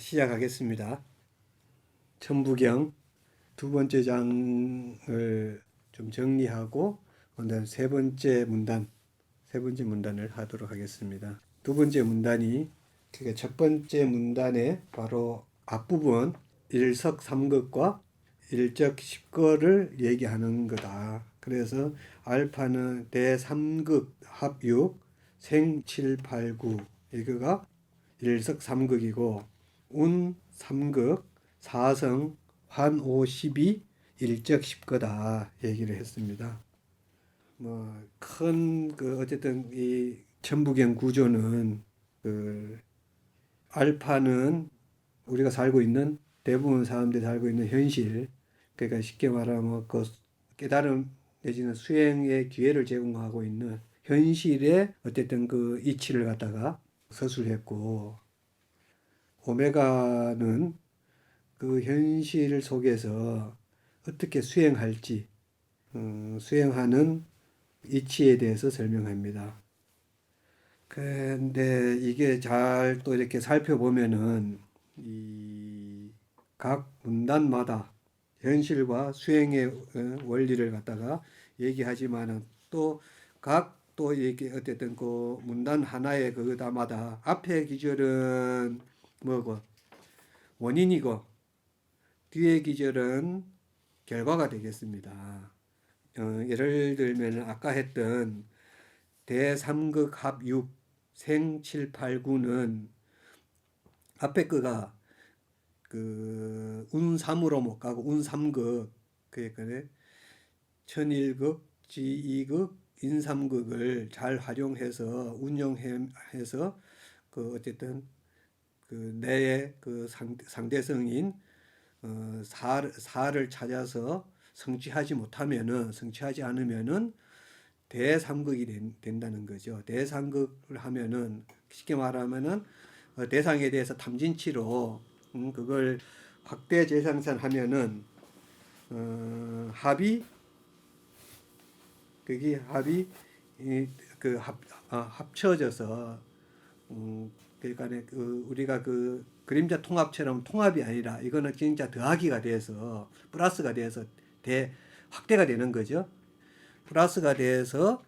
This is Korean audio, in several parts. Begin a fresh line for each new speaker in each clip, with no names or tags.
시작하겠습니다. 천부경 두 번째 장을 좀 정리하고 오늘 세 번째 문단을 하도록 하겠습니다. 두 번째 문단이 그러니까 첫 번째 문단의 바로 앞부분 일석삼극과 일적십거를 얘기하는 거다. 그래서 알파는 대삼극 합육 생칠팔구 이거가 일석삼극이고 운삼극 사성 환오십이 일적십거다 얘기를 했습니다. 큰 어쨌든 이 천부경 구조는 그 알파는 우리가 살고 있는 대부분 사람들이 살고 있는 현실, 그러니까 쉽게 말하면 그 깨달음 내지는 수행의 기회를 제공하고 있는 현실의 어쨌든 그 이치를 갖다가 서술했고, 오메가는 그 현실 속에서 어떻게 수행할지, 수행하는 이치에 대해서 설명합니다. 근데 이게 잘 또 이렇게 살펴보면은 이 각 문단마다 현실과 수행의 원리를 갖다가 얘기하지만은 또 각 또 이렇게 어쨌든 그 문단 하나의 그거다마다 앞에 기절은 뭐고 원인이고 뒤에 기절은 결과가 되겠습니다. 예를 들면 아까 했던 대삼극 합육 생칠팔구는 앞에 거가 그 운삼으로 못 가고 운삼극 그러니까 천일극, 지이극, 인삼극을 잘 활용해서 운용해서 그 어쨌든 그 내의 그 상대성인 사를 찾아서 성취하지 않으면은 대삼극이 된다는 거죠. 대삼극을 하면은 쉽게 말하면은 대상에 대해서 탐진치로 그걸 확대 재생산하면은 합이 그게 합이 합쳐져서 그러니까 그 우리가 그 그림자 통합처럼 통합이 아니라 이거는 진짜 더하기가 돼서 플러스가 돼서 확대가 되는 거죠. 플러스가 돼서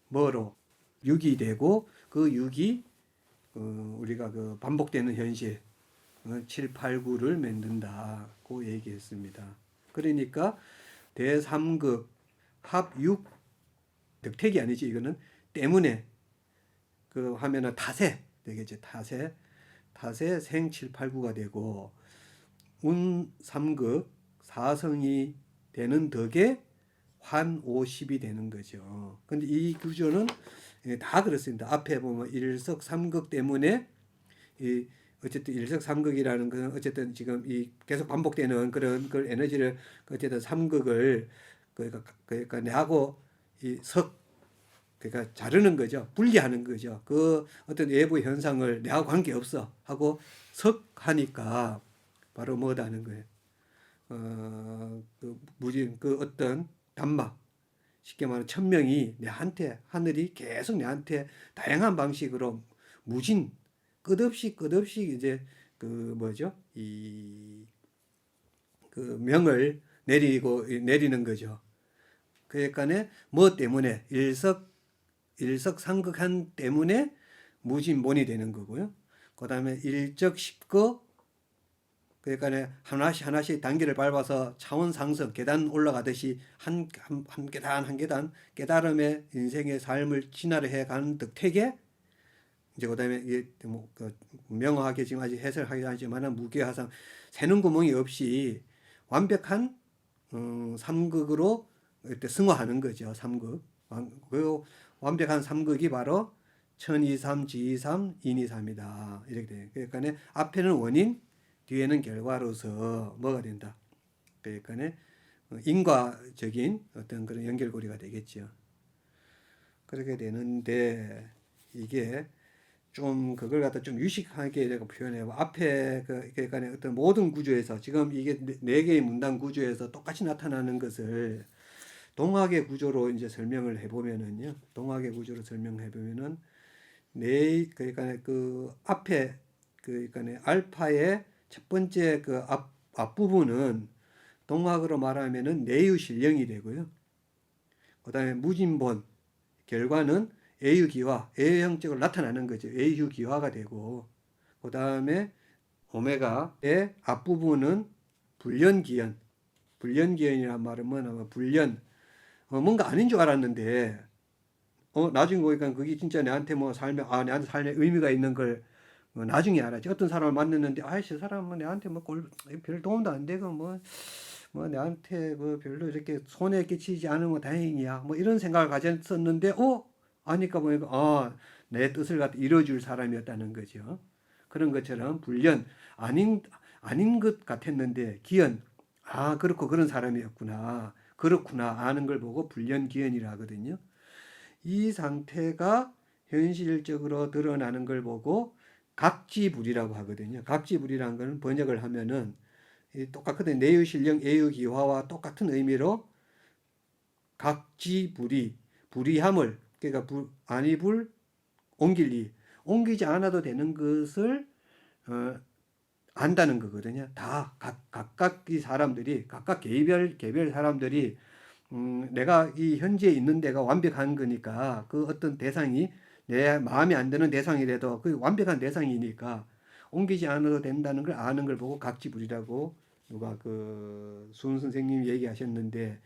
뭐로 6이 되고 그 6이 우리가 그 반복되는 현실 7, 8, 9를 만든다고 얘기했습니다. 그러니까 대삼극 합6 덕택이 아니지 이거는 때문에 그 하면은 타세 되겠죠. 타세 생 7, 8, 9가 되고 운 3극 사성이 되는 덕에 환 50이 되는 거죠. 근데 이 구조는 다 그렇습니다. 앞에 보면 일석삼극 때문에 이 어쨌든 일석삼극이라는 건 어쨌든 지금 이 계속 반복되는 그런 그 에너지를 어쨌든 삼극을 그러니까 내하고 이석 그러니까 자르는 거죠. 분리하는 거죠. 그 어떤 외부 현상을 내하고 관계없어 하고 석 하니까 바로 뭐다는 거예요. 그 무진 그 어떤 단막 쉽게 말하면 천명이 내한테 하늘이 계속 내한테 다양한 방식으로 무진 끝없이 이제 그 뭐죠 이 그 명을 내리는 거죠. 그러니까 뭐 때문에 일석삼극한 때문에 무진본이 되는 거고요. 그 다음에 일적십거 그러니까 하나씩 단계를 밟아서 차원 상승 계단 올라가듯이 한 계단 깨달음의 인생의 삶을 진화를 해가는 덕택에 이제 그다음에 이게 뭐그 명확하게 지금 아직 해설하기 하지만은 무게하상 새는 구멍이 없이 완벽한 삼극으로 이때 승화하는 거죠. 삼극. 그 완벽한 삼극이 바로 천이삼, 지이삼, 인이삼이다. 이렇게 돼요. 그러니까 앞에는 원인, 뒤에는 결과로서 뭐가 된다. 그러니까 인과적인 어떤 그런 연결고리가 되겠죠. 그렇게 되는데 이게 좀 그걸 갖다 좀 유식하게 내가 표현해요. 앞에 그러니까 어떤 모든 구조에서 지금 이게 네 개의 문단 구조에서 똑같이 나타나는 것을 동학의 구조로 이제 설명을 해보면은요. 동학의 구조로 설명해 보면은 네 그러니까 그 앞에 그러니까 알파의 첫 번째 그 앞부분은 동학으로 말하면은 내유실령이 되고요. 그다음에 무진본 결과는 애유기화, 애유형적으로 나타나는 거죠. 애유기화가 되고, 그다음에 오메가의 앞부분은 불연기현. 불연기현이란 말은 뭐냐면 불연, 뭔가 아닌 줄 알았는데 나중에 보니까 그게 진짜 내한테 뭐 삶에 내한테 삶에 의미가 있는 걸 나중에 알았지. 어떤 사람을 만났는데 아이씨 사람은 내한테 별 도움도 안 되고 뭐 내한테 뭐 별로 이렇게 손해 끼치지 않으면 다행이야. 뭐 이런 생각을 가졌었는데 아니까 보니까 내 뜻을 갖다 이뤄줄 사람이었다는 거죠. 그런 것처럼 불연 아닌 것 같았는데 기연 그렇고 그런 사람이었구나. 그렇구나 아는 걸 보고 불연기연이라 하거든요. 이 상태가 현실적으로 드러나는 걸 보고 각지불이라고 하거든요. 각지불이라는 것은 번역을 하면은 똑같거든요. 내유실령, 애유기화와 똑같은 의미로 각지불이 불이함을 그러니까 아니불 옮길 옮기지 않아도 되는 것을 안다는 거거든요. 다 각각 이 사람들이 각각 개별 사람들이 내가 이 현지에 있는 데가 완벽한 거니까 그 어떤 대상이 내 마음에 안 드는 대상이라도 그 완벽한 대상이니까 옮기지 않아도 된다는 걸 아는 걸 보고 각지불이라고 누가 그 수은 선생님이 얘기하셨는데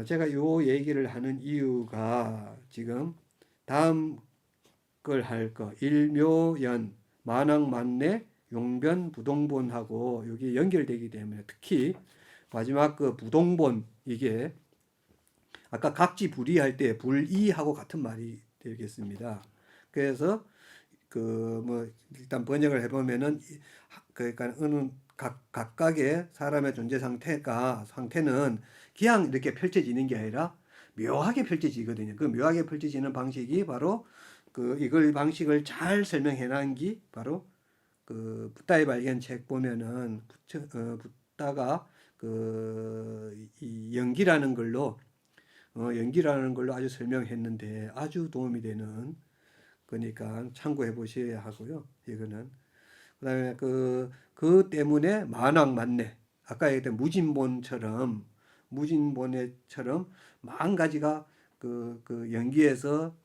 제가 요 얘기를 하는 이유가 지금 다음 걸 할 거 일묘연 만왕만내 용변 부동본하고 여기 연결되기 때문에 특히 마지막 그 부동본 이게 아까 각지불이할 때 불이하고 같은 말이 되겠습니다. 그래서 그 뭐 일단 번역을 해보면은 그러니까 어느 각각의 사람의 존재 상태는 그냥 이렇게 펼쳐지는 게 아니라 묘하게 펼쳐지거든요. 그 묘하게 펼쳐지는 방식이 바로 그 이걸 방식을 잘 설명해 놓은 게 바로 그 붓다의 발견 책 보면은 붓다가 이 연기라는 걸로 아주 설명했는데 아주 도움이 되는 거니까 참고해 보셔야 하고요. 이거는 그다음에 그 때문에 만왕만내 아까 얘기했던 무진본처럼 만 가지가 그 연기에서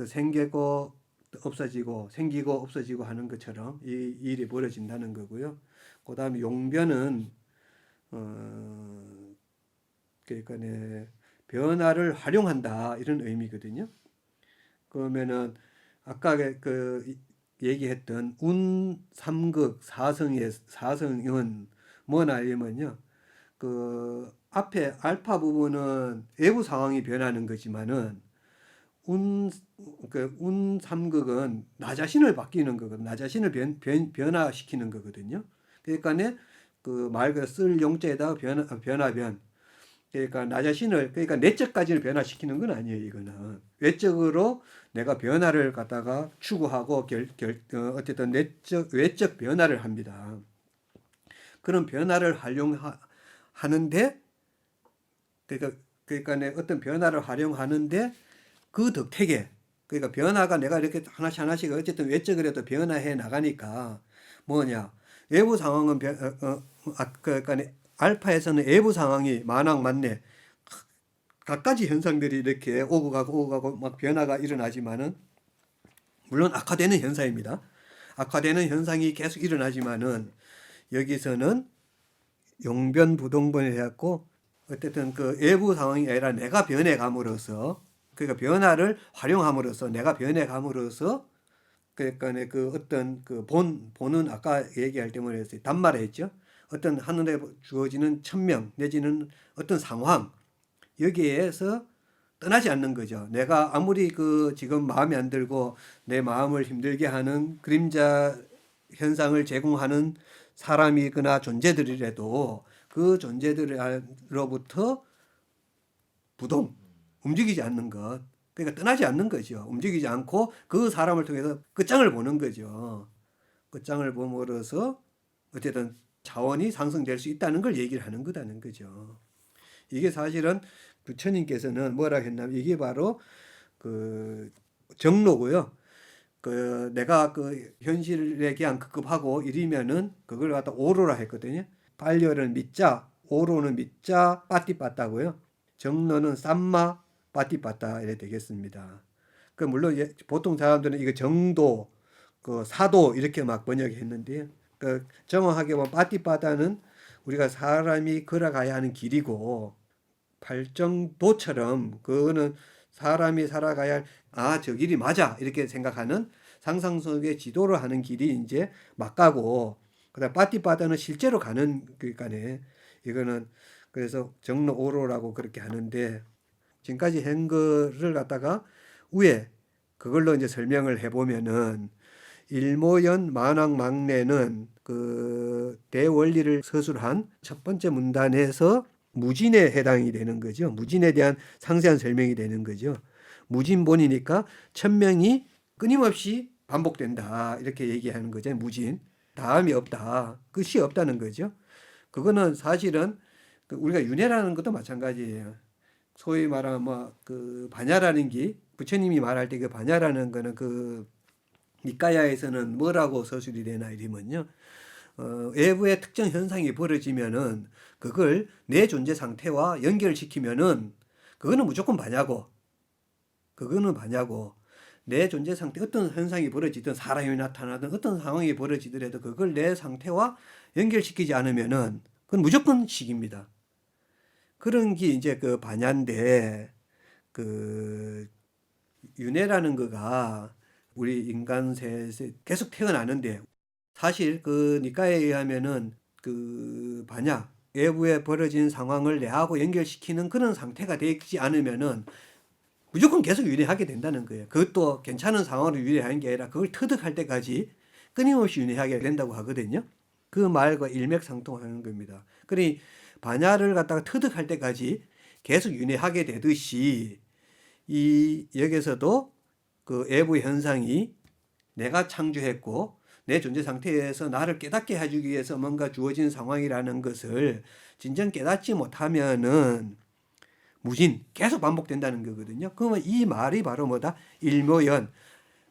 생기고 없어지고 생기고 없어지고 하는 것처럼 이 일이 벌어진다는 거고요. 그다음에 용변은 그러니까 변화를 활용한다 이런 의미거든요. 그러면은 아까 얘기했던 운 삼극 사성은 뭐냐면요. 그 앞에 알파 부분은 외부 상황이 변하는 거지만은 운 삼극은 나 자신을 바뀌는 거거든. 나 자신을 변화시키는 거거든요. 그러니까 그 말 그대로 쓸 용자에다가 변화변. 그러니까 나 자신을 그러니까 내적까지를 변화시키는 건 아니에요. 이거는 외적으로 내가 변화를 갖다가 추구하고 어쨌든 외적 변화를 합니다. 그런 변화를 활용하는데 그러니까 어떤 변화를 활용하는데 그 덕택에 그러니까 변화가 내가 이렇게 하나씩 어쨌든 외적으로도 변화해 나가니까 뭐냐 외부 상황은 그러니까 알파에서는 외부 상황이 만왕만내 갖가지 현상들이 이렇게 오고 가고 막 변화가 일어나지만은 물론 악화되는 현상입니다. 악화되는 현상이 계속 일어나지만은 여기서는 용변부동본을 해갖고 어쨌든 그 외부 상황이 아니라 내가 변해감으로써 그러니까 변화를 활용함으로써 내가 변해감으로써 그러니까 그 어떤 그 본은 아까 얘기할 때 뭐랬어요? 단말에 했죠. 어떤 하늘에 주어지는 천명 내지는 어떤 상황 여기에서 떠나지 않는 거죠. 내가 아무리 그 지금 마음에 안 들고 내 마음을 힘들게 하는 그림자 현상을 제공하는 사람이거나 존재들이라도 그 존재들로부터 움직이지 않는 것. 그러니까 떠나지 않는 거죠. 움직이지 않고 그 사람을 통해서 끝장을 보는 거죠. 끝장을 봄으로써 어쨌든 자원이 상승될 수 있다는 걸 얘기를 하는 거다는 거죠. 이게 사실은 부처님께서는 뭐라 했냐면 이게 바로 그 정로고요. 내가 그 현실에 그냥 급급하고 이러면은 그걸 갖다 오로라 했거든요. 반려는 미자, 오로는 미자, 빠띠빠따고요. 정로는 쌈마, 빠띠빠따 이래 되겠습니다. 그 물론 보통 사람들은 이거 정도, 그 사도 이렇게 막 번역했는데요. 그 정확하게 보면 빠띠빠따는 우리가 사람이 걸어가야 하는 길이고 발정도처럼 그거는 사람이 살아가야 저 길이 맞아 이렇게 생각하는 상상 속의 지도를 하는 길이 이제 막가고 그다음 빠띠빠따는 실제로 가는 그러니까네 이거는 그래서 정로 오로라고 그렇게 하는데 지금까지 한 거를 갖다가 위에 그걸로 이제 설명을 해보면은 일모연 만왕망래는 그 대원리를 서술한 첫 번째 문단에서 무진에 해당이 되는 거죠. 무진에 대한 상세한 설명이 되는 거죠. 무진본이니까 천명이 끊임없이 반복된다. 이렇게 얘기하는 거죠. 무진. 다음이 없다. 끝이 없다는 거죠. 그거는 사실은 우리가 윤회라는 것도 마찬가지예요. 소위 말하면 그 반야라는 게 부처님이 말할 때 그 반야라는 거는 그 니까야에서는 뭐라고 서술이 되나 이러면요. 외부의 특정 현상이 벌어지면은 그걸 내 존재 상태와 연결시키면은 그거는 무조건 반야고 내 존재 상태 어떤 현상이 벌어지든 사람이 나타나든 어떤 상황이 벌어지더라도 그걸 내 상태와 연결시키지 않으면은 그건 무조건 식입니다. 그런 게 이제 그 반야인데 그 윤회라는 거가 우리 인간 셋에 계속 태어나는데 사실 그 니까에 의하면은 그 반야 외부에 벌어진 상황을 내하고 연결시키는 그런 상태가 되지 않으면은 무조건 계속 윤회하게 된다는 거예요. 그것도 괜찮은 상황으로 윤회하는 게 아니라 그걸 터득할 때까지 끊임없이 윤회하게 된다고 하거든요. 그 말과 일맥상통하는 겁니다. 그러니 반야를 갖다가 터득할 때까지 계속 윤회하게 되듯이 이 여기서도 그 외부 현상이 내가 창조했고 내 존재 상태에서 나를 깨닫게 해주기 위해서 뭔가 주어진 상황이라는 것을 진정 깨닫지 못하면은 무진 계속 반복된다는 거거든요. 그러면 이 말이 바로 뭐다? 일묘연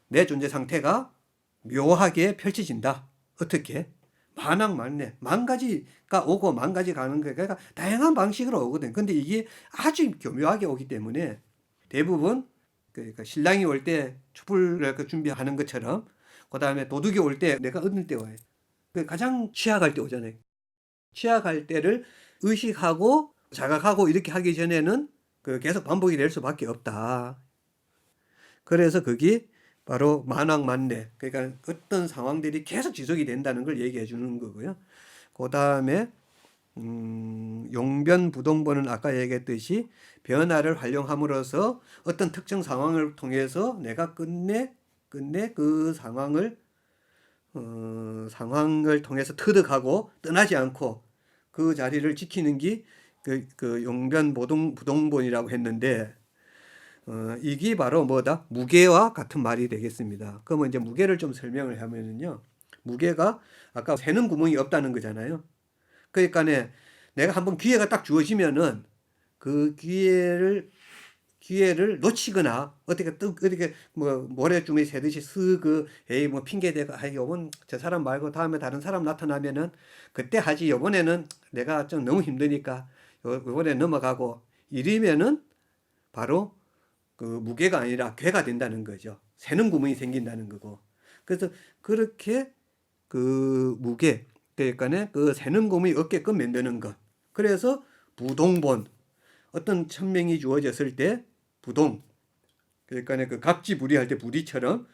내 존재 상태가 묘하게 펼쳐진다. 어떻게? 만왕만래 만 가지가 오고 만 가지 가는 거예요. 그러니까 다양한 방식으로 오거든. 근데 이게 아주 교묘하게 오기 때문에 대부분 그러니까 신랑이 올 때 촛불을 준비하는 것처럼 그 다음에 도둑이 올 때 내가 얻을 때 와요. 가장 취약할 때 오잖아요. 취약할 때를 의식하고 자각하고 이렇게 하기 전에는 계속 반복이 될 수밖에 없다. 그래서 그게 바로 만왕만래 그러니까 어떤 상황들이 계속 지속이 된다는 걸 얘기해 주는 거고요. 그 다음에 용변부동본은 아까 얘기했듯이 변화를 활용함으로써 어떤 특정 상황을 통해서 내가 끝내 그 상황을 통해서 터득하고 떠나지 않고 그 자리를 지키는 게 그 용변부동본이라고 했는데 이게 바로 뭐다? 무게와 같은 말이 되겠습니다. 그러면 이제 무게를 좀 설명을 하면은요. 무게가 아까 새는 구멍이 없다는 거잖아요. 그러니까 내가 한번 기회가 딱 주어지면은 그 기회를 놓치거나 어떻게 뭐 모래주머니 새듯이 에이 뭐 핑계 대고 요번 저 사람 말고 다음에 다른 사람 나타나면은 그때 하지 요번에는 내가 좀 너무 힘드니까 요번에 넘어가고 이러면은 바로 그 무게가 아니라 괴가 된다는 거죠. 새는 구멍이 생긴다는 거고. 그래서 그렇게 그 무게 그러니까 그 새는 구멍이 없게끔 만드는 것. 그래서 부동본 어떤 천명이 주어졌을 때 부동 그러니까 그 갑지부리할 때 부리처럼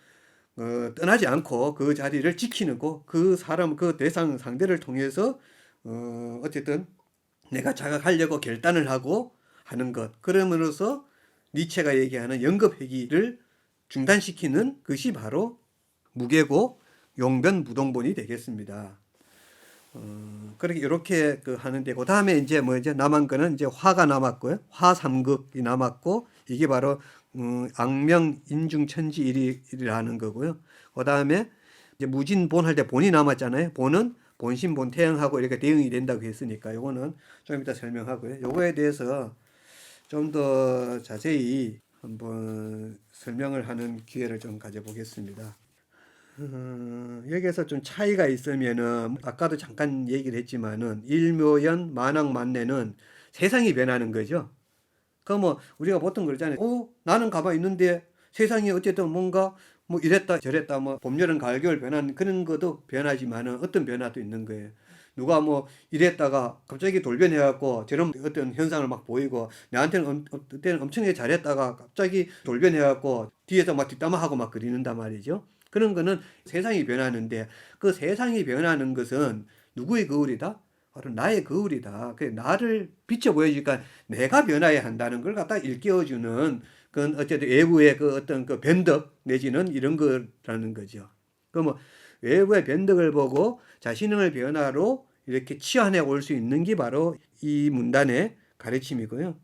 떠나지 않고 그 자리를 지키는 거, 그 사람 그 대상 상대를 통해서 어쨌든 내가 자각하려고 결단을 하고 하는 것. 그러므로써 니체가 얘기하는 연급회귀를 중단시키는 것이 바로 무게고 용변부동본이 되겠습니다. 그렇게 이렇게 하는데 그 다음에 이제 남은 거는 이제 화가 남았고요. 화 삼극이 남았고 이게 바로 악명 인중천지일이라는 거고요. 그 다음에 이제 무진본 할 때 본이 남았잖아요. 본은 본心, 본태양하고 이렇게 대응이 된다고 했으니까 요거는 좀 이따 설명하고요. 요거에 대해서 좀 더 자세히 한번 설명을 하는 기회를 좀 가져보겠습니다. 여기에서 좀 차이가 있으면은 아까도 잠깐 얘기를 했지만은 일묘연 만왕만내는 세상이 변하는 거죠. 그 뭐 우리가 보통 그러잖아요. 나는 가만히 있는데 세상이 어쨌든 뭔가 뭐 이랬다 저랬다 뭐 봄, 여름, 가을, 겨울 변하는 그런 것도 변하지만은 어떤 변화도 있는 거예요. 누가 뭐 이랬다가 갑자기 돌변해갖고 저런 어떤 현상을 막 보이고 내한테는 그때는 엄청나게 잘했다가 갑자기 돌변해갖고 뒤에서 막 뒷담화하고 막 그리는단 말이죠. 그런 거는 세상이 변하는데 그 세상이 변하는 것은 누구의 거울이다? 바로 나의 거울이다. 그 나를 비춰 보여주니까 내가 변화해야 한다는 걸 갖다 일깨워주는 그건 어쨌든 외부의 그 어떤 그 변덕 내지는 이런 거라는 거죠. 그 뭐 외부의 변덕을 보고 자신의 변화로 이렇게 치환해 올 수 있는 게 바로 이 문단의 가르침이고요.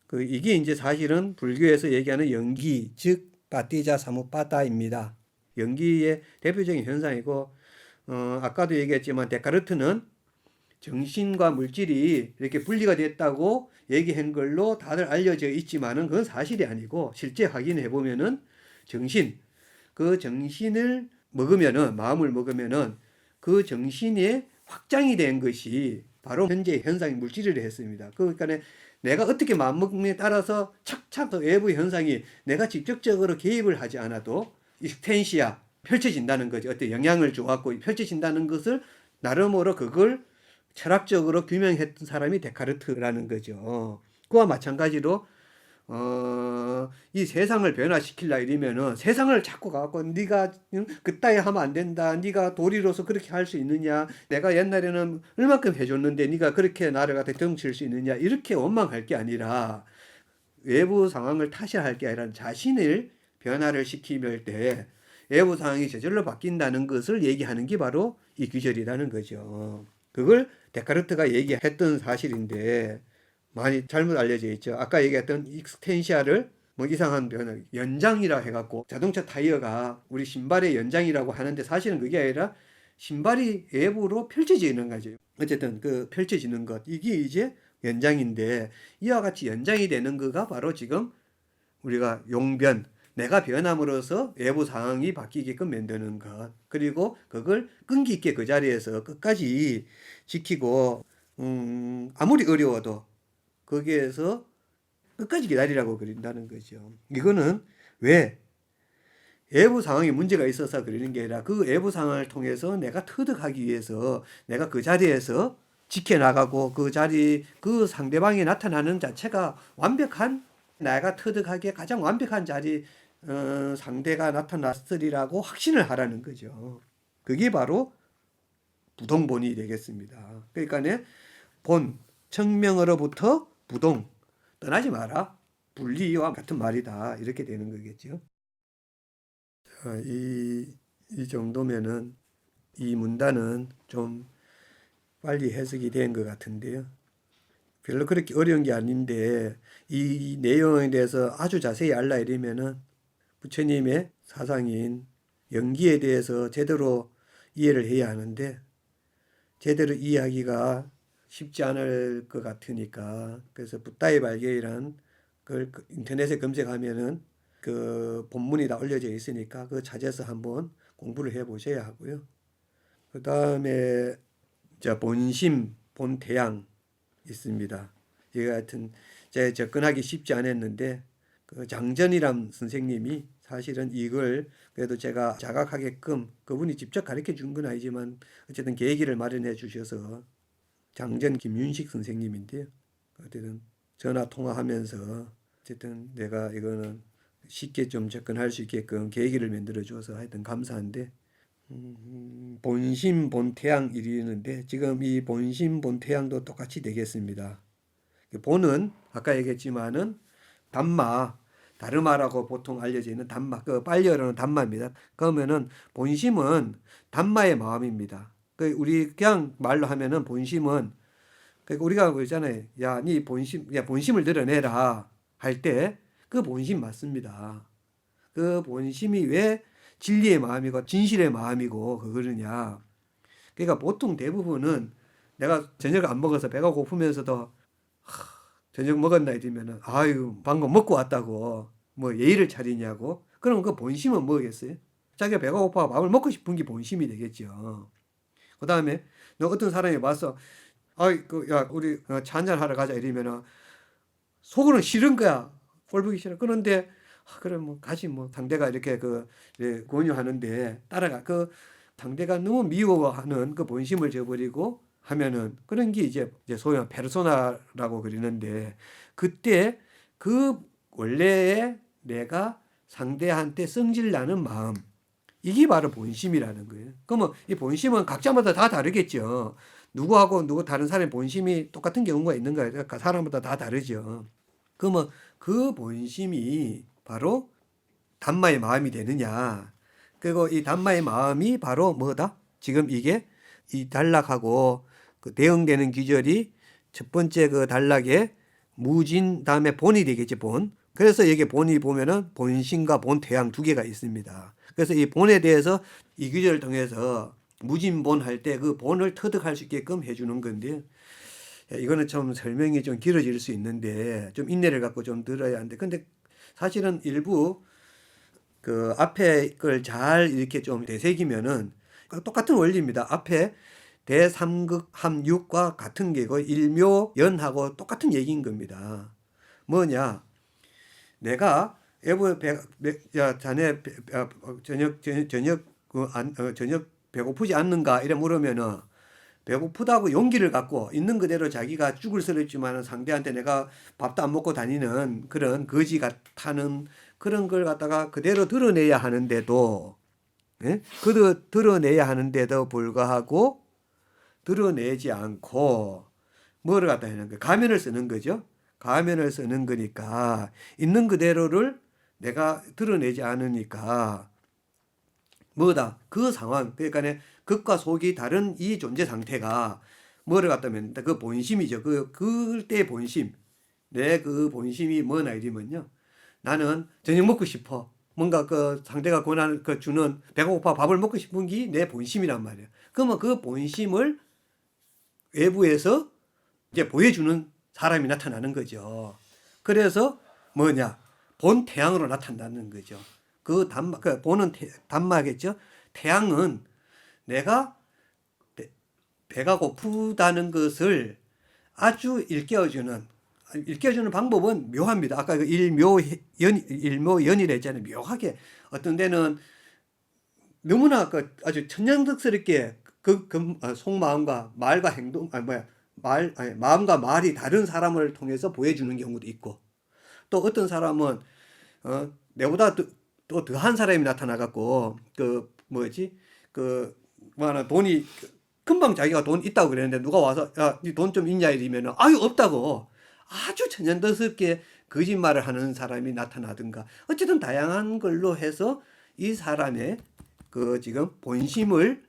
그 이게 이제 사실은 불교에서 얘기하는 연기, 즉 파티자 사무파타입니다. 연기의 대표적인 현상이고 아까도 얘기했지만 데카르트는 정신과 물질이 이렇게 분리가 됐다고 얘기한 걸로 다들 알려져 있지만은 그건 사실이 아니고 실제 확인해 보면은 정신, 그 정신을 먹으면은 마음을 먹으면은 그 정신이 확장이 된 것이 바로 현재 현상이 물질이라 했습니다. 그러니까 내가 어떻게 마음먹음에 따라서 착착 외부 현상이 내가 직접적으로 개입을 하지 않아도 익스텐시아 펼쳐진다는 거죠. 어떤 영향을 줘갖고 펼쳐진다는 것을 나름으로 그걸 철학적으로 규명했던 사람이 데카르트라는 거죠. 그와 마찬가지로 이 세상을 변화시키려 이러면은 세상을 자꾸 가고 네가 그따위 하면 안 된다. 네가 도리로서 그렇게 할 수 있느냐? 내가 옛날에는 얼마큼 해줬는데 네가 그렇게 나를 갖다 덩칠 수 있느냐? 이렇게 원망할 게 아니라 외부 상황을 탓이할 게 아니라 자신을 변화를 시키면 때 외부 상황이 저절로 바뀐다는 것을 얘기하는 게 바로 이 규절이라는 거죠. 그걸 데카르트가 얘기했던 사실인데 많이 잘못 알려져 있죠. 아까 얘기했던 익스텐시아를 뭐 이상한 변화, 연장이라 해갖고 자동차 타이어가 우리 신발의 연장이라고 하는데 사실은 그게 아니라 신발이 외부로 펼쳐지는 거죠. 어쨌든 그 펼쳐지는 것 이게 이제 연장인데 이와 같이 연장이 되는 거가 바로 지금 우리가 용변 내가 변함으로써 외부 상황이 바뀌게끔 만드는 것 그리고 그걸 끈기 있게 그 자리에서 끝까지 지키고 아무리 어려워도 거기에서 끝까지 기다리라고 그린다는 거죠. 이거는 왜 외부 상황에 문제가 있어서 그러는 게 아니라 그 외부 상황을 통해서 내가 터득하기 위해서 내가 그 자리에서 지켜나가고 그 자리 그 상대방이 나타나는 자체가 완벽한 내가 터득하기에 가장 완벽한 자리 상대가 나타났으리라고 확신을 하라는 거죠. 그게 바로 부동본이 되겠습니다. 그러니까 본 청명으로부터 부동 떠나지 마라. 분리와 같은 말이다. 이렇게 되는 거겠죠. 이 정도면은 이 문단은 좀 빨리 해석이 된 것 같은데요. 별로 그렇게 어려운 게 아닌데 이 내용에 대해서 아주 자세히 알라 이러면은 부처님의 사상인 연기에 대해서 제대로 이해를 해야 하는데 제대로 이해하기가 쉽지 않을 것 같으니까 그래서 붓다의 발견이란 그걸 인터넷에 검색하면은 그 본문이 다 올려져 있으니까 그 찾아서 한번 공부를 해 보셔야 하고요. 그 다음에 본심, 본태양 있습니다. 이거 같은 제가 접근하기 쉽지 않았는데 그 장전이란 선생님이 사실은 이걸 그래도 제가 자각하게끔 그분이 직접 가르쳐 준 건 아니지만 어쨌든 계기를 마련해 주셔서 장전 김윤식 선생님인데요. 어쨌든 전화 통화하면서 어쨌든 내가 이거는 쉽게 좀 접근할 수 있게끔 계기를 만들어 줘서 하여튼 감사한데 본심 본태양 이르는데 지금 이 본심 본태양도 똑같이 되겠습니다. 본은 아까 얘기했지만은 담마 다르마라고 보통 알려져 있는 담마 그 빨리어로는 담마입니다. 그러면은 본심은 담마의 마음입니다. 그 우리 그냥 말로 하면은 본심은 그러니까 우리가 그러잖아요. 야, 네 본심, 야 본심을 드러내라 할 때 그 본심 맞습니다. 그 본심이 왜 진리의 마음이고 진실의 마음이고 그거느냐. 그러니까 보통 대부분은 내가 저녁을 안 먹어서 배가 고프면서도 저녁 먹었나 이러면은 아유 방금 먹고 왔다고 뭐 예의를 차리냐고 그럼 그 본심은 뭐겠어요? 자기가 배가 고파 밥을 먹고 싶은 게 본심이 되겠죠. 그 다음에 너 어떤 사람이 와서 야 우리 차 한잔 하러 가자 이러면은 속으로는 싫은 거야. 꼴 보기 싫어. 그런데 그래 뭐 가지 뭐 상대가 이렇게 권유하는데 따라가 상대가 너무 미워하는 그 본심을 저버리고 하면은 그런 게 이제 소위 말하는 페르소나라고 그러는데 그때 그 원래의 내가 상대한테 성질 나는 마음 이게 바로 본심이라는 거예요. 그러면 이 본심은 각자마다 다 다르겠죠. 누구 다른 사람의 본심이 똑같은 경우가 있는가요? 그러니까 사람마다 다 다르죠. 그러면 그 본심이 바로 담마의 마음이 되느냐. 그리고 이 담마의 마음이 바로 뭐다? 지금 이게 이 단락하고 그 대응되는 기절이 첫 번째 그 단락에 무진 다음에 본이 되겠지, 본. 그래서 여기 본이 보면은 본심과 본태양 두 개가 있습니다. 그래서 이 본에 대해서 이 기절을 통해서 무진본 할 때 그 본을 터득할 수 있게끔 해주는 건데 이거는 좀 설명이 좀 길어질 수 있는데 좀 인내를 갖고 좀 들어야 하는데 근데 사실은 일부 그 앞에 걸 잘 이렇게 좀 되새기면은 똑같은 원리입니다. 앞에 대삼극 함육과 같은 게고 일묘연하고 똑같은 얘기인 겁니다. 뭐냐? 내가 야 자네 저녁 배고프지 않는가 이래 물으면은 배고프다고 용기를 갖고 있는 그대로 자기가 죽을 쓰렸지만 상대한테 내가 밥도 안 먹고 다니는 그런 거지 같다는 그런 걸 갖다가 그대로 드러내야 하는데도 예? 드러내야 하는데도 불구하고 드러내지 않고 뭐를 갖다 하는 거예요? 가면을 쓰는 거죠. 가면을 쓰는 거니까 있는 그대로를 내가 드러내지 않으니까 뭐다? 그 상황, 그러니까 극과 속이 다른 이 존재 상태가 뭐를 갖다면 그 본심이죠. 그때의 본심. 내 그 본심이 뭐나 이러면요. 나는 저녁 먹고 싶어. 뭔가 그 상대가 주는 배가 고파 밥을 먹고 싶은 게 내 본심이란 말이에요. 그러면 그 본심을 외부에서 이제 보여주는 사람이 나타나는 거죠. 그래서 뭐냐? 본 태양으로 나타난다는 거죠. 본은 단마겠죠. 태양은 내가 배가 고프다는 것을 아주 일깨워주는 방법은 묘합니다. 아까 일묘연이라 했잖아요. 묘하게 어떤 데는 너무나 아주 천연덕스럽게 속마음과 말과 행동 마음과 말이 다른 사람을 통해서 보여주는 경우도 있고 또 어떤 사람은 내보다 또 더한 사람이 나타나갖고 돈이 금방 자기가 돈 있다고 그랬는데 누가 와서 야, 니 돈 좀 있냐 이러면은 아유 없다고 아주 천연덕스럽게 거짓말을 하는 사람이 나타나든가 어쨌든 다양한 걸로 해서 이 사람의 지금 본심을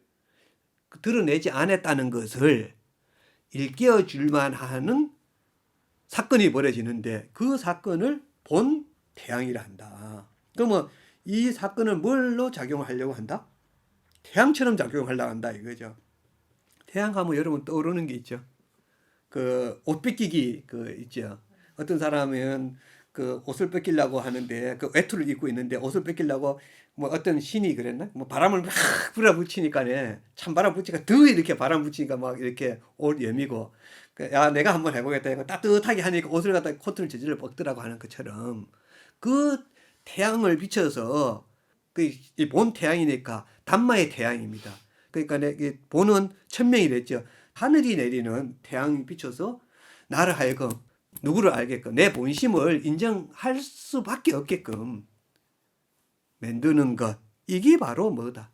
드러내지 않았다는 것을 일깨워 줄만 하는 사건이 벌어지는데 그 사건을 본 태양이라 한다. 그러면 이 사건을 뭘로 작용하려고 한다? 태양처럼 작용하려고 한다 이거죠. 태양하면 여러분 떠오르는 게 있죠. 옷 뺏기기 있죠. 어떤 사람은 옷을 뺏기려고 하는데 외투를 입고 있는데 옷을 뺏기려고 뭐 어떤 신이 그랬나? 뭐 바람을 막 불어붙이니까네. 찬바람 붙이니까 더 이렇게 바람 붙이니까 막 이렇게 옷 여미고 야 내가 한번 해보겠다 이거 따뜻하게 하니까 옷을 갖다 코트를 저질러 벗더라고 하는 것처럼 그 태양을 비춰서 이 본 태양이니까 단마의 태양입니다. 그러니까 본은 천명이 됐죠. 하늘이 내리는 태양이 비춰서 나를 하여금 누구를 알게끔 내 본심을 인정할 수밖에 없게끔 만드는 것 이게 바로 뭐다?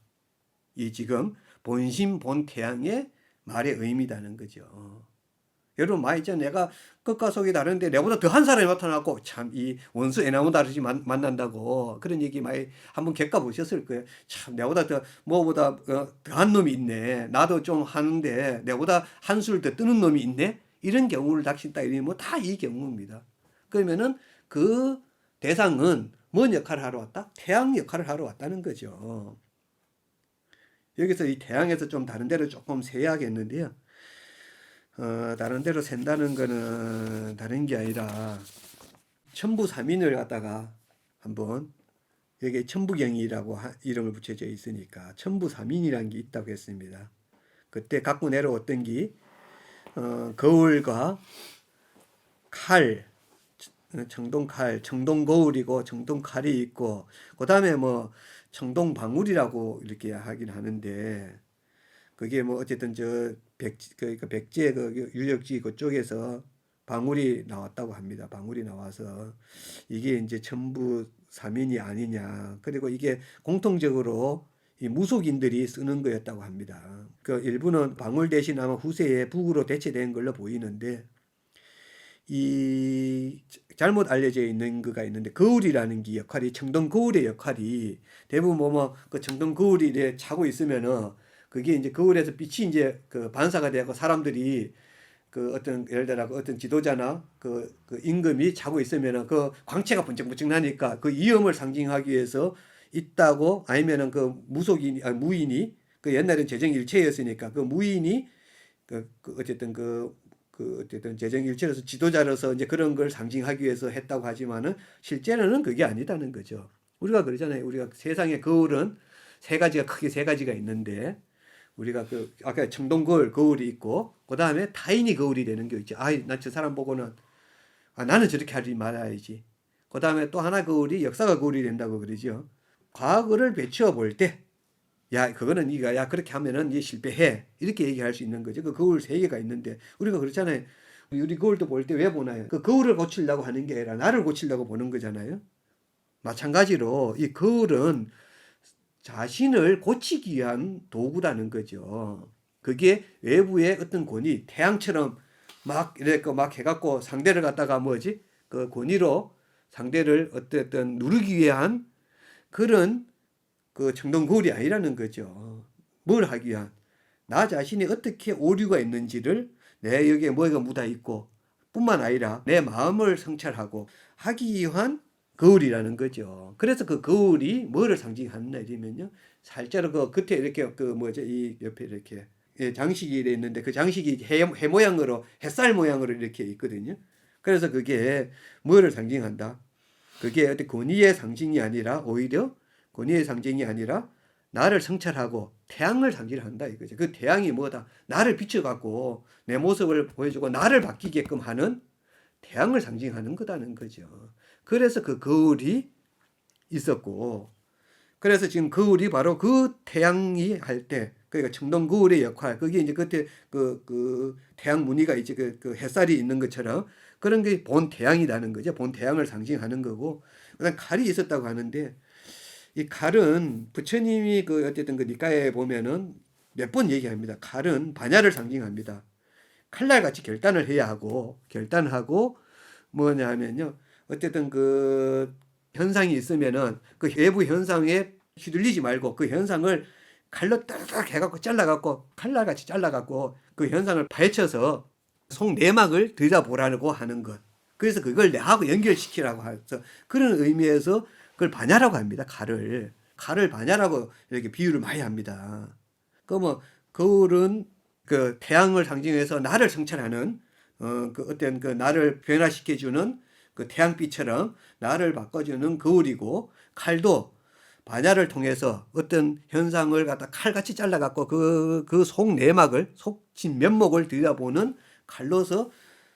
이 지금 본심 본 태양의 말의 의미다는 거죠. 여러분 많이 있잖아요. 내가 끝과 속이 다른데 내보다 더한 사람이 나타나고 참 이 원수 애나무 다르지 만난다고 그런 얘기 많이 한번 겪어 보셨을 거예요. 참 내보다 뭐보다 더한 놈이 있네. 나도 좀 하는데 내보다 한술 더 뜨는 놈이 있네. 이런 경우를 닥친다 이러면 다 이 경우입니다. 그러면은 그 대상은 뭔 역할을 하러 왔다? 태양 역할을 하러 왔다는 거죠. 여기서 이 태양에서 좀 다른 데로 조금 세야겠는데요. 다른 데로 샌다는 거는 다른 게 아니라 천부삼인을 갖다가 한번 여기에 천부경이라고 이름을 붙여져 있으니까 천부사민이라는 게 있다고 했습니다. 그때 갖고 내려왔던 게 거울과 칼, 청동칼, 청동거울이고 청동칼이 있고 그 다음에 뭐 청동방울이라고 이렇게 하긴 하는데 그게 뭐 어쨌든 그러니까 백제 그 유적지 그쪽에서 방울이 나왔다고 합니다. 방울이 나와서 이게 이제 전부 사민이 아니냐. 그리고 이게 공통적으로 이 무속인들이 쓰는 거였다고 합니다. 그 일부는 방울 대신 아마 후세에 북으로 대체된 걸로 보이는데 이 잘못 알려져 있는 거가 있는데 거울이라는 게 역할이 청동 거울의 역할이 대부분 그 청동 거울이 이제 차고 있으면은 그게 이제 거울에서 빛이 이제 그 반사가 되고 사람들이 그 어떤 예를 들어 그 어떤 지도자나 그 임금이 자고 있으면은 그 광채가 번쩍번쩍 나니까 그 위험을 상징하기 위해서 있다고 아니면은 그 무인이 그 옛날엔 재정일체였으니까 그 무인이 어쨌든 어쨌든 재정일체로서 지도자로서 이제 그런 걸 상징하기 위해서 했다고 하지만은 실제로는 그게 아니다는 거죠. 우리가 그러잖아요. 우리가 세상에 거울은 크게 세 가지가 있는데 우리가 아까 청동거울 거울이 있고 그 다음에 타인이 거울이 되는 게 있죠. 난 저 사람 보고는 나는 저렇게 하지 말아야지. 그 다음에 또 하나 거울이 역사가 거울이 된다고 그러죠. 과거를 비추어 볼 때, 그거는 네가 그렇게 하면은 네 실패해 이렇게 얘기할 수 있는 거죠. 그 거울 세 개가 있는데 우리가 그렇잖아요. 우리 거울도 볼 때 왜 보나요? 그 거울을 고치려고 하는 게 아니라 나를 고치려고 보는 거잖아요. 마찬가지로 이 거울은 자신을 고치기 위한 도구라는 거죠. 그게 외부의 어떤 권위, 태양처럼 막 해갖고 상대를 갖다가 그 권위로 상대를 어쨌든 누르기 위한 그런 그 청동 거울이 아니라는 거죠. 뭘 하기 위한? 나 자신이 어떻게 오류가 있는지를 내 여기에 뭐가 묻어 있고 뿐만 아니라 내 마음을 성찰하고 하기 위한 거울이라는 거죠. 그래서 그 거울이 뭐를 상징하느냐 이러면요. 살짝 그 겉에 이렇게 이 옆에 이렇게 장식이 있는데 그 장식이 해 모양으로 햇살 모양으로 이렇게 있거든요. 그래서 그게 뭐를 상징한다? 그게 어떤 권위의 상징이 아니라 오히려 권위의 상징이 아니라 나를 성찰하고 태양을 상징한다 이거죠. 그 태양이 뭐다? 나를 비춰갖고 내 모습을 보여주고 나를 바뀌게끔 하는 태양을 상징하는 거다는 거죠. 그래서 그 거울이 있었고, 그래서 지금 거울이 바로 그 태양이 할 때, 그러니까 청동 거울의 역할, 그게 이제 그때 그 태양 무늬가 이제 그 햇살이 있는 것처럼 그런 게 본 태양이라는 거죠. 본 태양을 상징하는 거고, 그다음 칼이 있었다고 하는데, 이 칼은 부처님이 어쨌든 그 니까에 보면은 몇 번 얘기합니다. 칼은 반야를 상징합니다. 칼날같이 결단하고 뭐냐면요. 어쨌든 그 현상이 있으면은 그 외부 현상에 휘둘리지 말고 그 현상을 칼로 따닥 해갖고 칼날같이 잘라갖고 그 현상을 파헤쳐서 속 내막을 들여다보라고 하는 것. 그래서 그걸 내하고 연결시키라고 해서 그런 의미에서 그걸 반야라고 합니다. 칼을 반야라고 이렇게 비유를 많이 합니다. 거울은 그 태양을 상징해서 나를 성찰하는 그 어떤 그 나를 변화시켜주는 그 태양빛처럼 나를 바꿔주는 거울이고, 칼도 반야를 통해서 어떤 현상을 갖다 칼같이 잘라갖고 그 속 내막을 속진 면목을 들여다보는 칼로서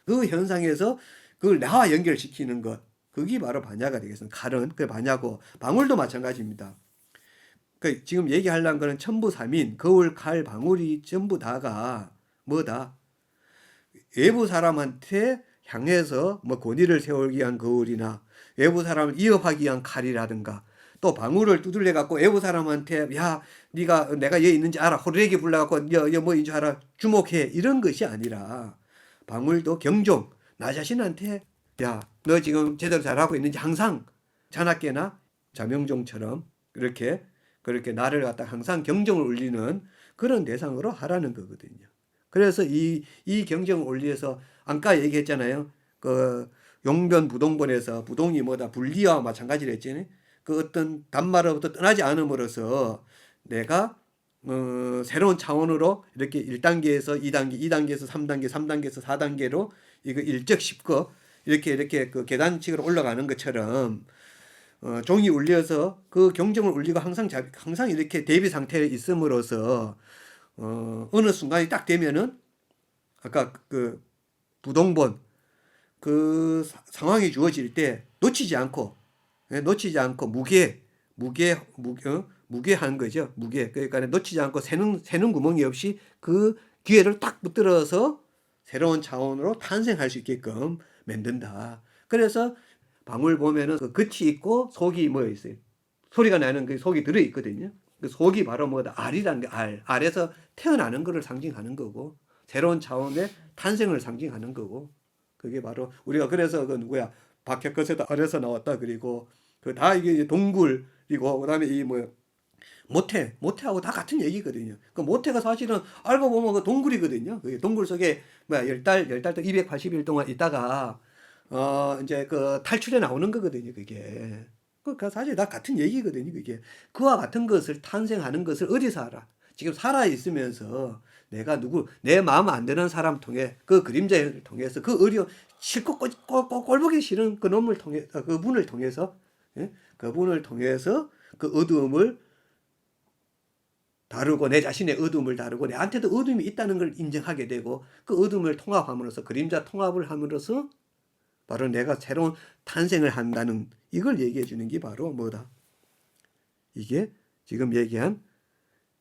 그 현상에서 그걸 나와 연결시키는 것, 그게 바로 반야가 되겠습니다. 칼은 그 반야고, 방울도 마찬가지입니다. 지금 얘기하려는 거는 천부삼인, 거울, 칼, 방울이 전부 다가 뭐다? 외부 사람한테 향해서 권위를 세우기 위한 거울이나 외부 사람을 위협하기 위한 칼이라든가, 또 방울을 두들려 갖고 외부 사람한테 네가 내가 얘 있는지 알아, 호루라기 불러갖고 얘 뭐인 줄 알아, 주목해, 이런 것이 아니라 방울도 경종, 나 자신한테 너 지금 제대로 잘하고 있는지 항상 자나깨나 자명종처럼 그렇게 나를 갖다 항상 경종을 울리는 그런 대상으로 하라는 거거든요. 그래서 이 경종을 올려서 아까 얘기했잖아요. 그 용변 부동본에서 부동이 뭐다? 분리와 마찬가지로 했잖아요. 그 어떤 단마로부터 떠나지 않음으로써 내가 새로운 차원으로 이렇게 1단계에서 2단계, 2단계에서 3단계, 3단계에서 4단계로 이거 일적 십거 이렇게 그 계단식으로 올라가는 것처럼 종이 울려서 그 경종을 울리고 항상 이렇게 대비 상태에 있음으로써 어느 순간이 딱 되면은 아까 그 부동본 그 상황이 주어질 때 놓치지 않고 무게한 거죠. 무게. 그러니까 놓치지 않고 새는 구멍이 없이 그 기회를 딱 붙들어서 새로운 차원으로 탄생할 수 있게끔 만든다. 그래서 방울 보면은 그 겉이 있고 속이 뭐 있어요. 소리가 나는 그 속이 들어 있거든요. 그 속이 바로 뭐다? 알이라는 게 알. 알에서 태어나는 거를 상징하는 거고 새로운 차원의 탄생을 상징하는 거고 그게 바로 우리가 그래서 그 누구야? 박혁거세도 알에서 나왔다. 그리고 그 다 이게 동굴이고 그다음에 이 뭐 모태하고 다 같은 얘기거든요. 그 모태가 사실은 알고 보면 그 동굴이거든요. 그 동굴 속에 뭐야 10달 동 280일 동안 있다가 이제 그 탈출해 나오는 거거든요. 그게. 그러니까 사실 다 같은 얘기거든요. 그게. 그와 같은 것을 탄생하는 것을 어디서 알아? 지금 살아 있으면서 내가 내 마음 안 드는 사람 통해 그 그림자를 통해서 그 실컷 꼴보기 싫은 그 놈을 통해 그분을 통해서 예? 그분을 통해서 그 어두움을 다루고 내 자신의 어둠을 다루고 내한테도 어둠이 있다는 걸 인정하게 되고 그 어둠을 통합함으로써 그림자 통합을 함으로써 바로 내가 새로운 탄생을 한다는 이걸 얘기해 주는 게 바로 뭐다? 이게 지금 얘기한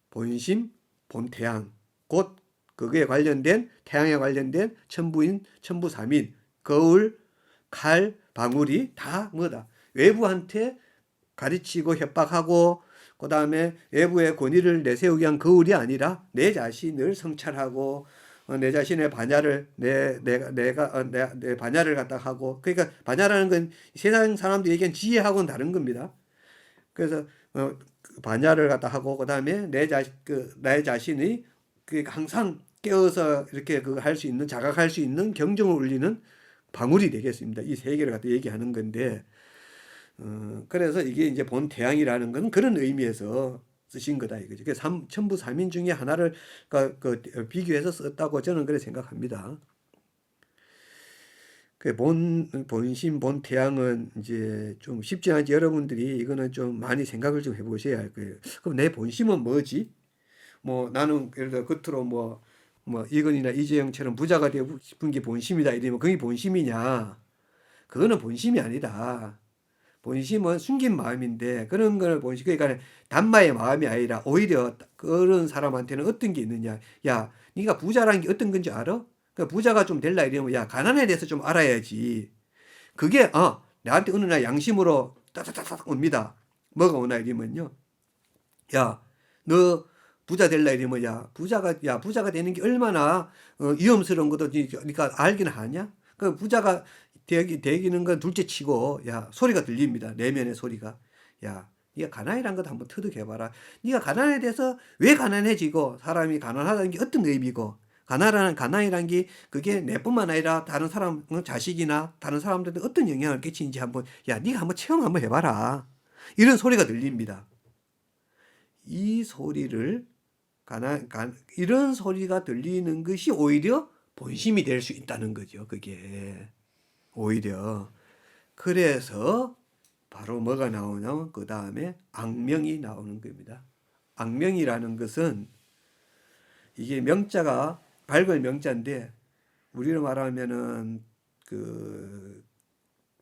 본심, 본태양 곧 그거에 관련된 태양에 관련된 천부인, 천부삼인, 거울, 칼, 방울이 다 뭐다? 외부한테 가르치고 협박하고 그 다음에 외부의 권위를 내세우기 위한 거울이 아니라 내 자신을 성찰하고 내 자신의 반야를 내 반야를 갖다 하고 그러니까 반야라는 건 세상 사람들이 얘기한 지혜하고는 다른 겁니다. 그래서 반야를 갖다 하고 그다음에 내 자신이 그 항상 깨어서 이렇게 그거 할 수 있는 자각할 수 있는 경종을 울리는 방울이 되겠습니다. 이 세 개를 갖다 얘기하는 건데 그래서 이게 이제 본 태양이라는 건 그런 의미에서 쓰신 거다 이거죠. 그 천부 삼인 중에 하나를 비교해서 썼다고 저는 그렇게 생각합니다. 그 본심, 본 태양은 이제 좀 쉽지 않지. 여러분들이 이거는 좀 많이 생각을 좀 해보셔야 할 거예요. 그럼 내 본심은 뭐지? 뭐 나는 예를 들어 겉으로 뭐 이건이나 이재영처럼 부자가 되고 싶은 게 본심이다 이러면 그게 본심이냐? 그거는 본심이 아니다. 본심은 숨긴 마음인데 그런 걸 본심 그러니까 단마의 마음이 아니라 오히려 그런 사람한테는 어떤 게 있느냐? 야, 네가 부자라는 게 어떤 건지 알아? 그 부자가 좀 될라 이러면 야 가난에 대해서 좀 알아야지. 그게 나한테 어느 날 양심으로 따다다닥 옵니다. 뭐가 오나 이러면요. 야, 너 부자 될라 이러면 부자가 되는 게 얼마나 위험스러운 것도 네가 알긴 하냐? 그 부자가 되기는 건 둘째치고 야 소리가 들립니다. 내면의 소리가 야 네가 가난이란 것도 한번 터득해봐라. 네가 가난에 대해서 왜 가난해지고 사람이 가난하다는 게 어떤 의미고 가난이란 게 그게 내뿐만 아니라 다른 사람 자식이나 다른 사람들한테 어떤 영향을 끼치는지 한번 네가 한번 체험 한번 해봐라. 이런 소리가 들립니다. 이 소리를 이런 소리가 들리는 것이 오히려 본심이 될 수 있다는 거죠. 그게 오히려 그래서 바로 뭐가 나오냐면 그 다음에 악명이 나오는 겁니다. 악명이라는 것은 이게 명자가 밝을 명자인데 우리로 말하면은 그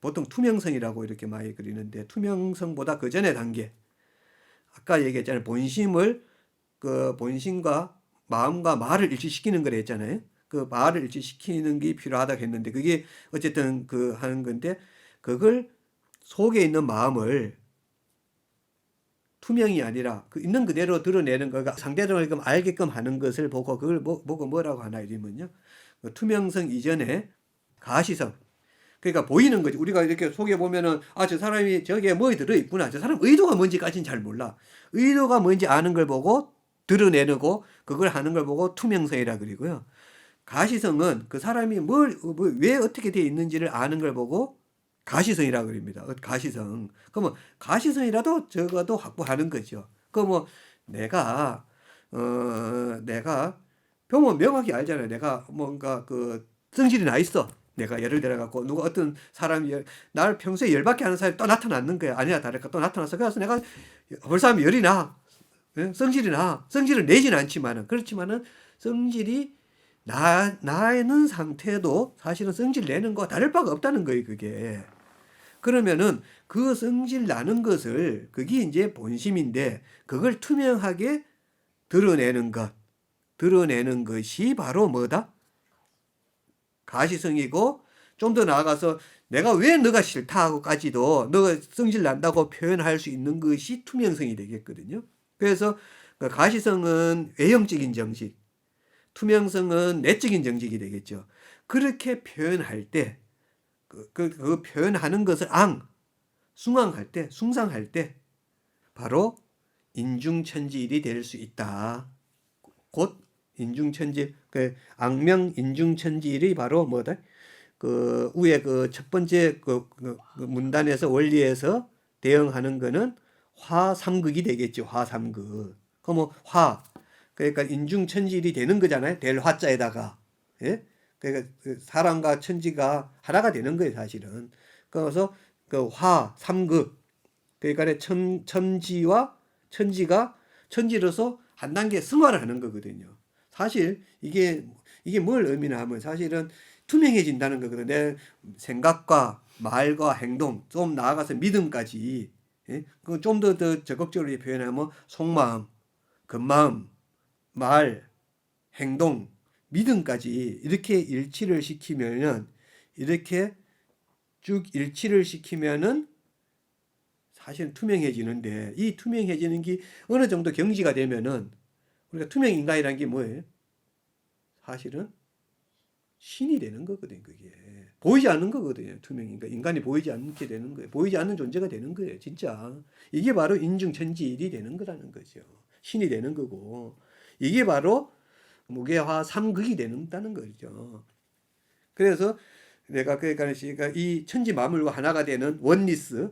보통 투명성이라고 이렇게 많이 그리는데 투명성보다 그 전의 단계 아까 얘기했잖아요. 본심과 마음과 말을 일치시키는 걸 했잖아요. 그 말을 일치시키는 게 필요하다고 했는데 그게 어쨌든 하는 건데 그걸 속에 있는 마음을 투명이 아니라 그 있는 그대로 드러내는 거가 상대방을 알게끔 하는 것을 보고 그걸 보고 뭐라고 하나 이러면요. 그 투명성 이전에 가시성. 그러니까 보이는 거지. 우리가 이렇게 속에 보면은 저 사람이 저기에 뭐 들어있구나. 저 사람 의도가 뭔지까지는 잘 몰라. 의도가 뭔지 아는 걸 보고 드러내고 그걸 하는 걸 보고 투명성이라 그리고요. 가시성은 그 사람이 왜 어떻게 되어 있는지를 아는 걸 보고 가시성이라고 그럽니다. 가시성. 그러면 가시성이라도 적어도 확보하는 거죠. 그러면 내가 보면 명확히 알잖아요. 내가 뭔가 성질이 나 있어. 내가 예를 들어 갖고 누가 어떤 사람이 나를 평소에 열받게 하는 사람이 또 나타났는 거야. 아니야 다를까 또 나타나서 그래서 내가 벌써 열이 나. 예? 성질이 나. 성질을 내지는 않지만은 그렇지만은 성질이 나는 상태도 사실은 성질 내는 거 다를 바가 없다는 거예요, 그게. 그러면은 그 성질 나는 것을 그게 이제 본심인데 그걸 투명하게 드러내는 것이 바로 뭐다? 가시성이고 좀 더 나아가서 내가 왜 너가 싫다 하고까지도 너가 성질 난다고 표현할 수 있는 것이 투명성이 되겠거든요. 그래서 가시성은 외형적인 정식, 투명성은 내적인 정직이 되겠죠. 그렇게 표현할 때, 그 표현하는 것을 숭상할 때, 바로 인중천지일이 될 수 있다. 곧 인중천지, 악명 인중천지일이 바로 뭐다? 그 위에 그 첫 번째 그 문단에서 원리에서 대응하는 거는 화삼극이 되겠죠. 화삼극. 그럼 그러니까 인중천지일이 되는 거잖아요. 될 화자에다가. 예? 그러니까 사람과 천지가 하나가 되는 거예요, 사실은. 그래서 그 화삼극. 그러니까 천지와 천지가 천지로서 한 단계 승화를 하는 거거든요. 사실 이게 뭘 의미나 하면 사실은 투명해진다는 거거든요. 내 생각과 말과 행동, 좀 나아가서 믿음까지, 예? 좀 더 적극적으로 표현하면 속마음, 겉마음, 말, 행동, 믿음까지 이렇게 일치를 시키면은 이렇게 쭉 일치를 시키면은 사실은 투명해지는데 이 투명해지는 게 어느 정도 경지가 되면은 우리가 투명 인간이라는 게 뭐예요? 사실은 신이 되는 거거든요. 그게 보이지 않는 거거든요. 투명 인간, 인간이 보이지 않게 되는 거예요. 보이지 않는 존재가 되는 거예요. 진짜 이게 바로 인중천지일이 되는 거라는 거죠. 신이 되는 거고 이게 바로 무게화 삼극이 된다는 거죠. 그래서 내가 그러니까 이 천지 만물과 하나가 되는 원리스,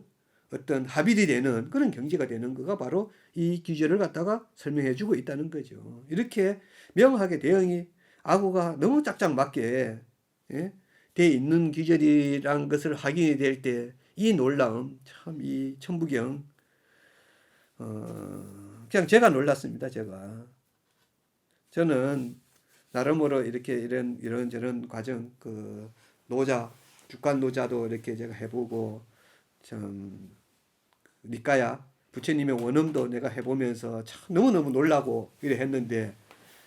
어떤 합일이 되는 그런 경지가 되는 거가 바로 이 규제를 갖다가 설명해 주고 있다는 거죠. 이렇게 명확하게 대응이 아구가 너무 짝짝 맞게 예? 돼 있는 규절이란 것을 확인이 될 때 이 놀라움 참 이 천부경 그냥 제가 놀랐습니다. 저는 나름으로 이렇게 이런저런 과정 그 노자 주간 노자도 이렇게 제가 해보고 참 니까야 부처님의 원음도 내가 해보면서 참 너무너무 놀라고 이래 했는데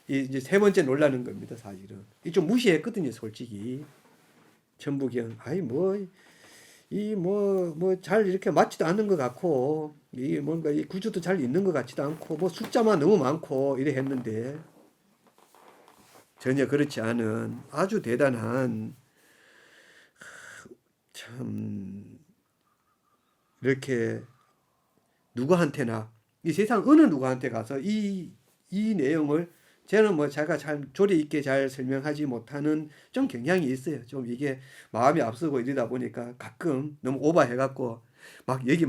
이제 세 번째 놀라는 겁니다. 사실은 이 좀 무시했거든요. 솔직히 천부경 아이 뭐 잘 이렇게 맞지도 않는 것 같고 이 뭔가 이 구조도 잘 있는 것 같지도 않고 뭐 숫자만 너무 많고 이래 했는데 전혀 그렇지 않은 아주 대단한 참 이렇게 누구한테나 이 세상 어느 누구한테 가서 이 내용을 저는 뭐 제가 잘 조리 있게 잘 설명하지 못하는 좀 경향이 있어요. 좀 이게 마음이 앞서고 이러다 보니까 가끔 너무 오버해갖고 막 얘기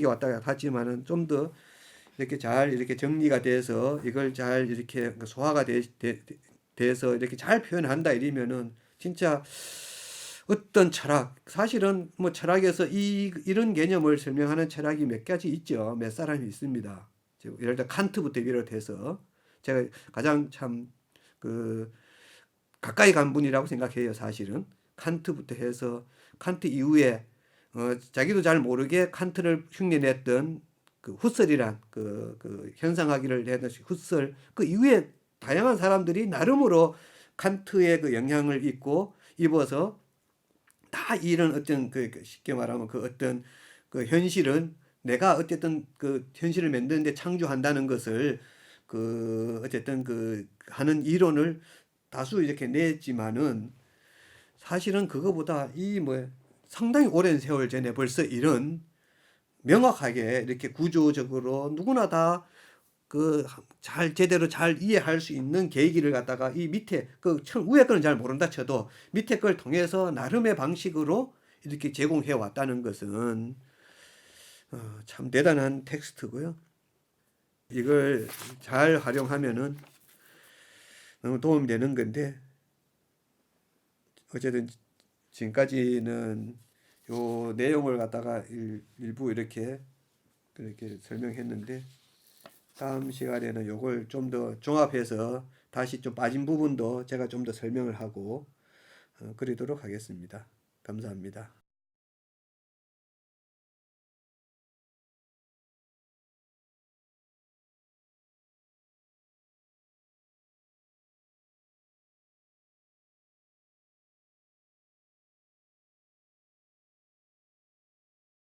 왔다 갔지만은 좀 더 이렇게 잘 이렇게 정리가 돼서 이걸 잘 이렇게 소화가 돼서 이렇게 잘 표현한다 이러면은 진짜 어떤 철학, 사실은 뭐 철학에서 이런 개념을 설명하는 철학이 몇 가지 있죠. 몇 사람이 있습니다. 예를 들어 칸트부터 비롯해서 제가 가장 참 그 가까이 간 분이라고 생각해요. 사실은 칸트부터 해서 칸트 이후에 자기도 잘 모르게 칸트를 흉내냈던 그 후설이란 그 현상학위를 했던 후설 그 이후에 다양한 사람들이 나름으로 칸트의 그 영향을 입어서 다 이런 어떤 쉽게 말하면 그 어떤 그 현실은 내가 어쨌든 그 현실을 만드는데 창조한다는 것을 그 어쨌든 그 하는 이론을 다수 이렇게 냈지만은 사실은 그거보다 이 뭐 상당히 오랜 세월 전에 벌써 이런 명확하게 이렇게 구조적으로 누구나 다 그 잘 제대로 잘 이해할 수 있는 계기를 갖다가 이 밑에 그 위에 거는 잘 모른다 쳐도 밑에 걸 통해서 나름의 방식으로 이렇게 제공해 왔다는 것은 참 대단한 텍스트고요. 이걸 잘 활용하면은 너무 도움이 되는 건데 어쨌든 지금까지는 요 내용을 갖다가 일부 이렇게 그렇게 설명했는데 다음 시간에는 요걸 좀 더 종합해서 다시 좀 빠진 부분도 제가 좀 더 설명을 하고 그러도록 하겠습니다. 감사합니다.